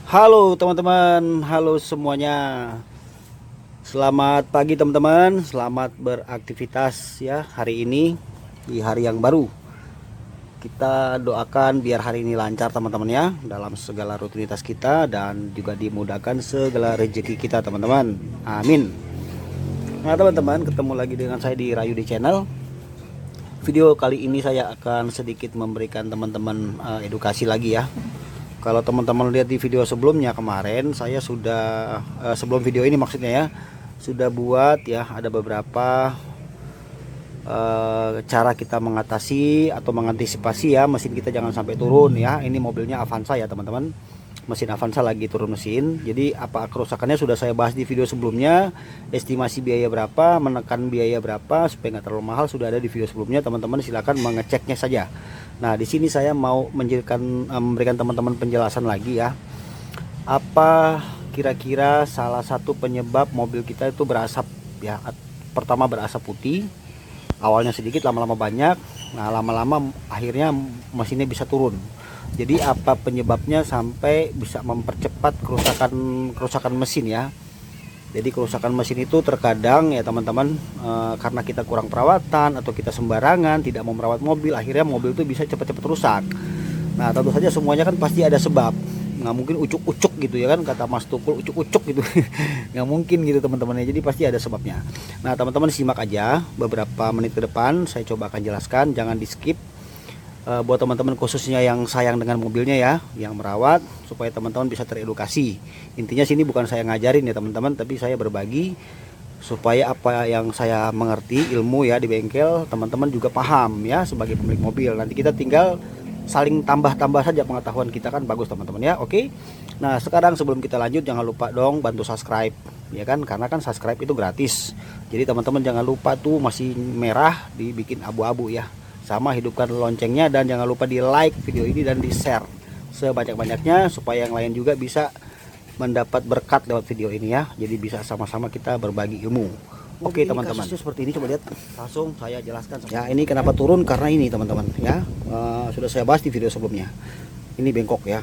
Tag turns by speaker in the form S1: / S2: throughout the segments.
S1: Halo teman-teman, halo semuanya. Selamat pagi teman-teman, selamat beraktivitas ya hari ini di hari yang baru. Kita doakan biar hari ini lancar teman-teman ya dalam segala rutinitas kita dan juga dimudahkan segala rezeki kita teman-teman. Amin. Nah teman-teman, ketemu lagi dengan saya di Rayu di channel. Video kali ini saya akan sedikit memberikan teman-teman edukasi lagi ya. Kalau teman-teman lihat di video sebelumnya kemarin, saya sudah sebelum video ini maksudnya ya, sudah buat ya ada beberapa cara kita mengatasi atau mengantisipasi ya mesin kita jangan sampai turun ya. Ini mobilnya Avanza ya teman-teman, mesin Avanza lagi turun mesin. Jadi apa kerusakannya sudah saya bahas di video sebelumnya, estimasi biaya berapa, menekan biaya berapa supaya nggak terlalu mahal sudah ada di video sebelumnya. Teman-teman silakan mengeceknya saja. Nah, di sini saya mau memberikan teman-teman penjelasan lagi ya. Apa kira-kira salah satu penyebab mobil kita itu berasap ya. Pertama berasap putih. Awalnya sedikit, lama-lama banyak. Nah, lama-lama akhirnya mesinnya bisa turun. Jadi apa penyebabnya sampai bisa mempercepat kerusakan mesin ya. Jadi kerusakan mesin itu terkadang ya teman-teman karena kita kurang perawatan atau kita sembarangan tidak mau merawat mobil, akhirnya mobil itu bisa cepat-cepat rusak. Nah tentu saja semuanya kan pasti ada sebab, nggak mungkin ucuk-ucuk gitu ya kan, kata Mas Tukul ucuk-ucuk gitu nggak mungkin gitu teman-teman ya. Jadi pasti ada sebabnya. Nah teman-teman simak aja beberapa menit ke depan, saya coba akan jelaskan, jangan di skip. Buat teman-teman khususnya yang sayang dengan mobilnya ya, yang merawat, supaya teman-teman bisa teredukasi. Intinya sini bukan saya ngajarin ya teman-teman, tapi saya berbagi supaya apa yang saya mengerti ilmu ya di bengkel teman-teman juga paham ya sebagai pemilik mobil. Nanti kita tinggal saling tambah-tambah saja pengetahuan kita, kan bagus teman-teman ya. Oke. Nah sekarang sebelum kita lanjut jangan lupa dong bantu subscribe ya kan, karena kan subscribe itu gratis. Jadi teman-teman jangan lupa tuh masih merah dibikin abu-abu ya, sama hidupkan loncengnya, dan jangan lupa di like video ini dan di share sebanyak-banyaknya supaya yang lain juga bisa mendapat berkat lewat video ini ya. Jadi bisa sama-sama kita berbagi ilmu. Oke teman-teman, seperti ini, coba lihat langsung saya jelaskan ya. Ini kenapa turun, karena ini teman-teman ya, sudah saya bahas di video sebelumnya. Ini bengkok ya,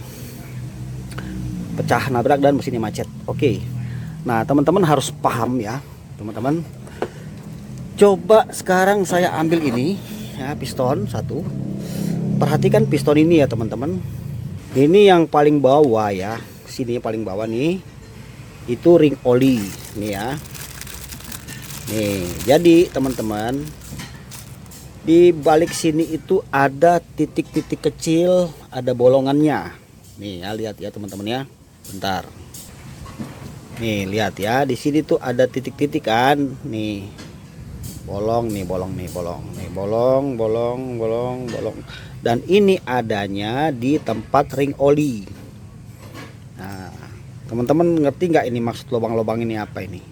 S1: pecah nabrak dan mesinnya macet. Oke, nah teman-teman harus paham ya teman-teman. Coba sekarang saya ambil ini ya, piston satu. Perhatikan piston ini ya teman-teman. Ini yang paling bawah ya, sini paling bawah nih, itu ring oli nih ya. Nih, jadi teman-teman di balik sini itu ada titik-titik kecil, ada bolongannya. Nih ya, lihat ya teman-teman ya. Bentar. Nih lihat ya, di sini tuh ada titik-titik kan. Nih bolong nih, bolong nih, bolong nih, bolong, dan ini adanya di tempat ring oli. Nah teman-teman ngerti nggak ini maksud lubang-lubang ini apa ini?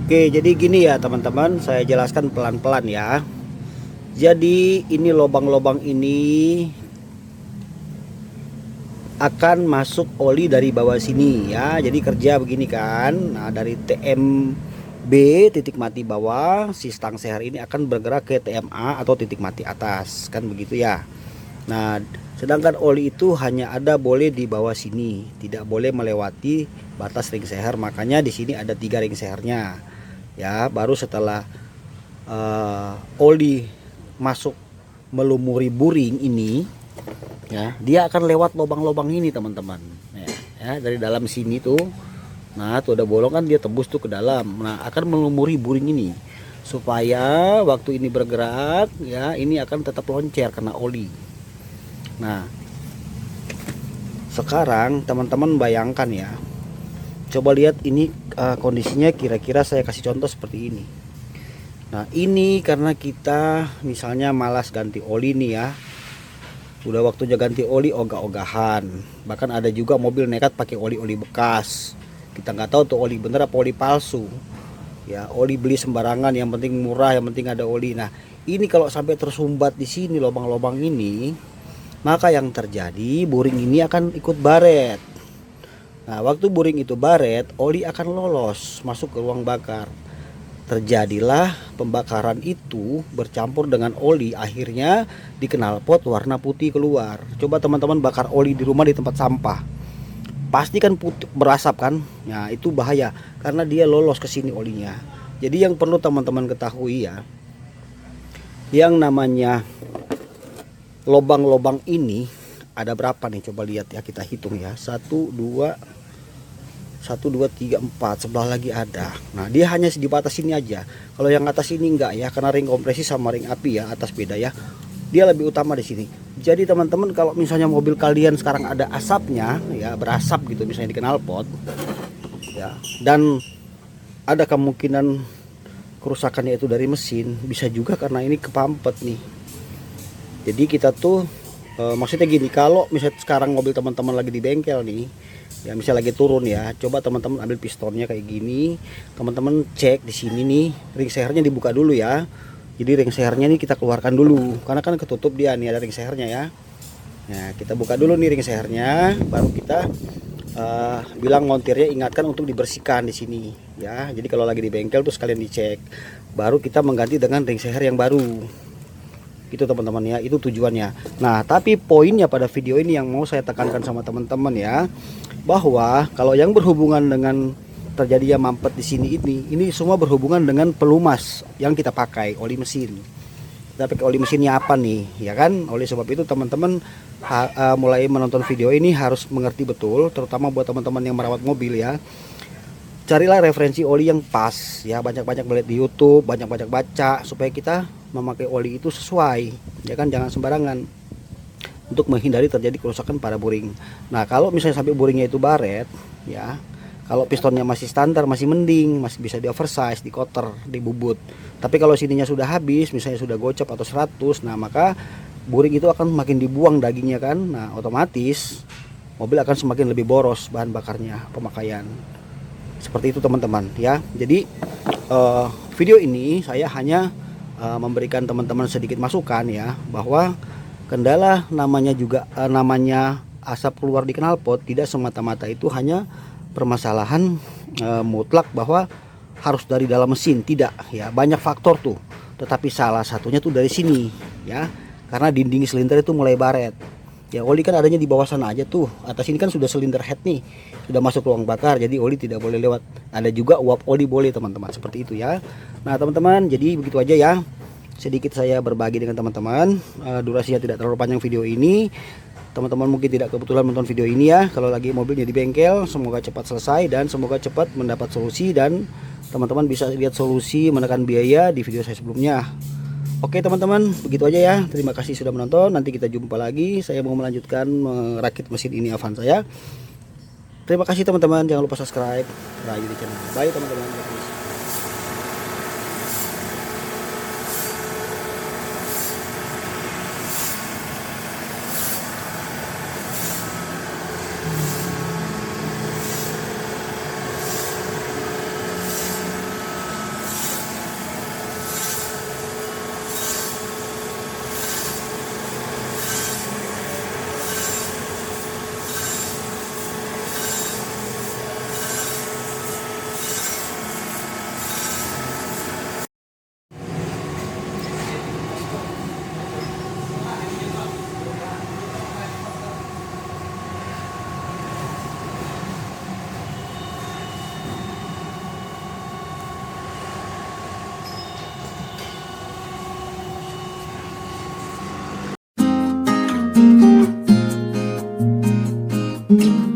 S1: Oke, jadi gini ya teman-teman, saya jelaskan pelan-pelan ya. Jadi ini lubang-lubang ini akan masuk oli dari bawah sini ya. Jadi kerja begini kan. Nah dari TMB titik mati bawah, si stang seher ini akan bergerak ke TMA atau titik mati atas, kan begitu ya. Nah sedangkan oli itu hanya ada boleh di bawah sini, tidak boleh melewati batas ring seher. Makanya di sini ada 3 ring sehernya ya. Baru setelah oli masuk melumuri buring ini ya, dia akan lewat lubang-lubang ini teman-teman ya, dari dalam sini tuh. Nah tuh ada bolong kan, dia tembus tuh ke dalam. Nah akan melumuri buring ini supaya waktu ini bergerak ya, ini akan tetap loncer karena oli. Nah sekarang teman-teman bayangkan ya, coba lihat ini kondisinya, kira-kira saya kasih contoh seperti ini. Nah ini karena kita misalnya malas ganti oli nih ya, udah waktunya ganti oli ogah-ogahan. Bahkan ada juga mobil nekat pakai oli-oli bekas, kita nggak tahu tuh oli bener apa oli palsu ya. Oli beli sembarangan, yang penting murah, yang penting ada oli. Nah ini kalau sampai tersumbat di sini lubang-lubang ini, maka yang terjadi buring ini akan ikut baret. Nah waktu buring itu baret, oli akan lolos masuk ke ruang bakar. Terjadilah pembakaran itu bercampur dengan oli, akhirnya di knalpot warna putih keluar. Coba teman-teman bakar oli di rumah di tempat sampah, pasti kan putih, berasap kan. Nah itu bahaya karena dia lolos ke sini olinya. Jadi yang perlu teman-teman ketahui ya, yang namanya lobang-lobang ini ada berapa nih, coba lihat ya, kita hitung ya. 1 2 3 4, sebelah lagi ada. Nah dia hanya di batas sini aja. Kalau yang atas ini enggak ya, karena ring kompresi sama ring api ya, atas beda ya, dia lebih utama di sini. Jadi teman-teman kalau misalnya mobil kalian sekarang ada asapnya ya, berasap gitu misalnya di knalpot ya, dan ada kemungkinan kerusakannya itu dari mesin, bisa juga karena ini kepampet nih. Jadi kita tuh maksudnya gini, kalau misalnya sekarang mobil teman-teman lagi di bengkel nih ya, misalnya lagi turun ya, coba teman-teman ambil pistonnya kayak gini, teman-teman cek di sini nih, ring sehernya dibuka dulu ya. Jadi ring sehernya nih kita keluarkan dulu, karena kan ketutup dia nih, ada ring sehernya ya. Nah kita buka dulu nih ring sehernya, baru kita bilang montirnya ingatkan untuk dibersihkan di sini ya. Jadi kalau lagi di bengkel tuh sekalian dicek, baru kita mengganti dengan ring seher yang baru. Itu teman-teman ya, itu tujuannya. Nah tapi poinnya pada video ini yang mau saya tekankan sama teman-teman ya, bahwa kalau yang berhubungan dengan terjadinya mampet di sini ini semua berhubungan dengan pelumas yang kita pakai, oli mesin. Kita pakai oli mesinnya apa nih ya kan. Oleh sebab itu teman-teman mulai menonton video ini harus mengerti betul, terutama buat teman-teman yang merawat mobil ya. Carilah referensi oli yang pas ya, banyak-banyak melihat di YouTube, banyak-banyak baca, supaya kita memakai oli itu sesuai ya kan, jangan sembarangan, untuk menghindari terjadi kerusakan pada boring. Nah kalau misalnya sampai boringnya itu baret ya, kalau pistonnya masih standar masih mending, masih bisa di oversize, di koter, di bubut. Tapi kalau sininya sudah habis, misalnya sudah gocap atau 100, nah maka boring itu akan makin dibuang dagingnya kan. Nah otomatis mobil akan semakin lebih boros bahan bakarnya, pemakaian. Seperti itu teman-teman ya. Jadi video ini saya hanya memberikan teman-teman sedikit masukan ya, bahwa kendala namanya juga namanya asap keluar di knalpot tidak semata-mata itu hanya permasalahan mutlak bahwa harus dari dalam mesin, tidak ya, banyak faktor tuh. Tetapi salah satunya tuh dari sini ya, karena dinding silinder itu mulai baret ya. Oli kan adanya di bawah sana aja tuh, atas ini kan sudah silinder head nih, sudah masuk ruang bakar, jadi oli tidak boleh lewat. Ada juga uap oli boleh teman-teman, seperti itu ya. Nah teman-teman, jadi begitu aja ya, sedikit saya berbagi dengan teman-teman. Durasinya tidak terlalu panjang video ini. Teman-teman mungkin tidak kebetulan menonton video ini ya, kalau lagi mobilnya di bengkel, semoga cepat selesai dan semoga cepat mendapat solusi, dan teman-teman bisa lihat solusi menekan biaya di video saya sebelumnya. Oke teman-teman, begitu aja ya. Terima kasih sudah menonton. Nanti kita jumpa lagi. Saya mau melanjutkan merakit mesin ini Avanza ya. Terima kasih teman-teman. Jangan lupa subscribe Rayu di channel. Bye teman-teman. Thank you.